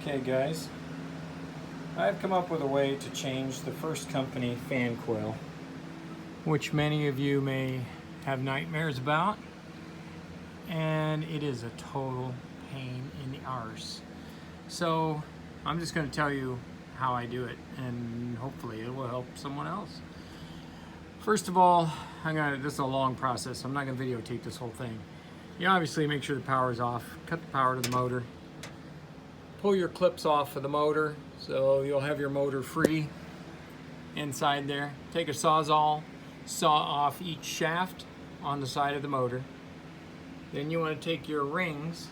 Okay guys, I've come up with a way to change the First Company fan coil, which many of you may have nightmares about, and it is a total pain in the arse. So I'm just going to tell you how I do it, and hopefully it will help someone else. First of all, this is a long process. I'm not going to videotape this whole thing. You obviously make sure the power is off, cut the power to the motor, pull your clips off of the motor so you'll have your motor free inside there. Take a Sawzall, saw off each shaft on the side of the motor. Then you want to take your rings,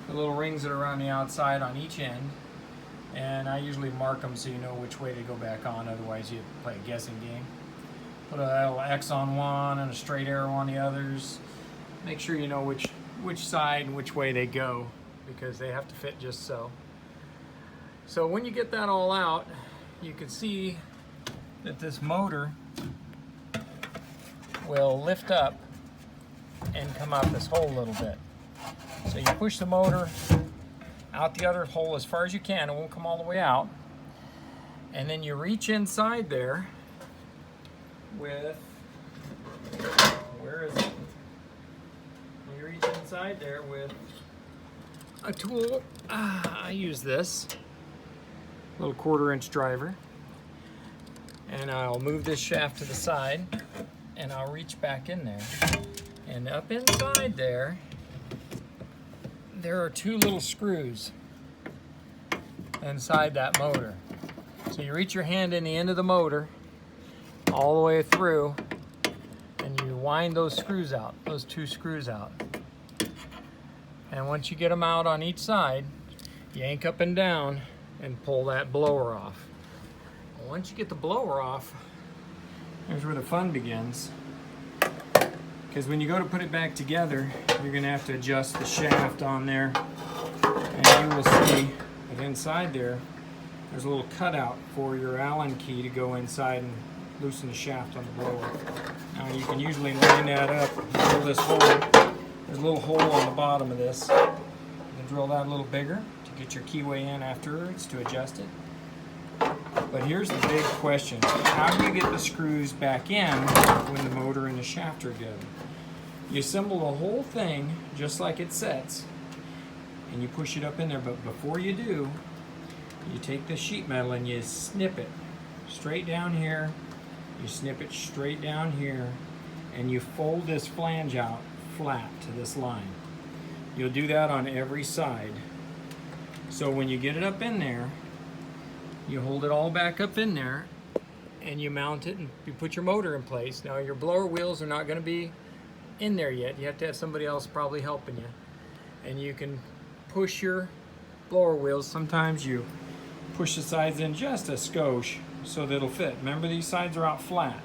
the little rings that are around the outside on each end, and I usually mark them so you know which way they go back on, otherwise you play a guessing game. Put a little X on one and a straight arrow on the others. Make sure you know which side and which way they go, because they have to fit just so. So when you get that all out, you can see that this motor will lift up and come out this hole a little bit. So you push the motor out the other hole as far as you can. It won't come all the way out. And then you reach inside there with, where is it? You reach inside there with a tool. I use this little 1/4-inch driver, and I'll move this shaft to the side and I'll reach back in there, and up inside there are 2 little screws inside that motor. So you reach your hand in the end of the motor all the way through and you wind those screws out, those 2 screws out. And once you get them out on each side, yank up and down and pull that blower off. Once you get the blower off, here's where the fun begins. Because when you go to put it back together, you're going to have to adjust the shaft on there. And you will see that inside there's a little cutout for your Allen key to go inside and loosen the shaft on the blower. Now you can usually line that up, drill this hole. There's a little hole on the bottom of this. You can drill that a little bigger to get your keyway in afterwards to adjust it. But here's the big question. How do you get the screws back in when the motor and the shaft are good? You assemble the whole thing just like it sets, and you push it up in there. But before you do, you take the sheet metal and you snip it straight down here. You snip it straight down here, and you fold this flange out flat to this line. You'll do that on every side. So when you get it up in there, you hold it all back up in there and you mount it and you put your motor in place. Now your blower wheels are not going to be in there yet. You have to have somebody else probably helping you. And you can push your blower wheels. Sometimes you push the sides in just a skosh so that it'll fit. Remember, these sides are out flat.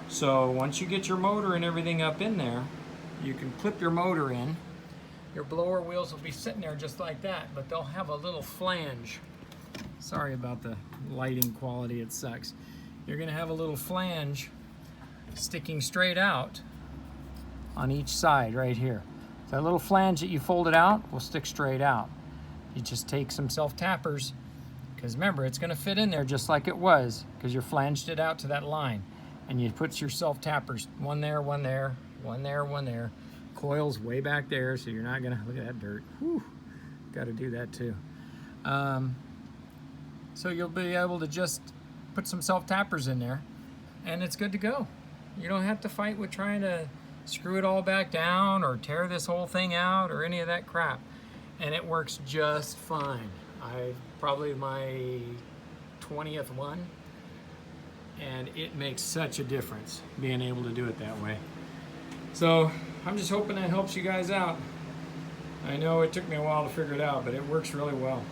So once you get your motor and everything up in there, you can clip your motor in. Your blower wheels will be sitting there just like that, but they'll have a little flange. Sorry about the lighting quality, it sucks. You're gonna have a little flange sticking straight out on each side right here. So that little flange that you folded out will stick straight out. You just take some self-tappers, because remember, it's gonna fit in there just like it was, because you flanged it out to that line. And you put your self-tappers, one there, one there, one there, one there. Coil's way back there, so you're not gonna, look at that dirt. Whew, gotta do that too. So you'll be able to just put some self-tappers in there and it's good to go. You don't have to fight with trying to screw it all back down or tear this whole thing out or any of that crap. And it works just fine. Probably my 20th one, and it makes such a difference being able to do it that way. So I'm just hoping that helps you guys out. I know it took me a while to figure it out, but it works really well.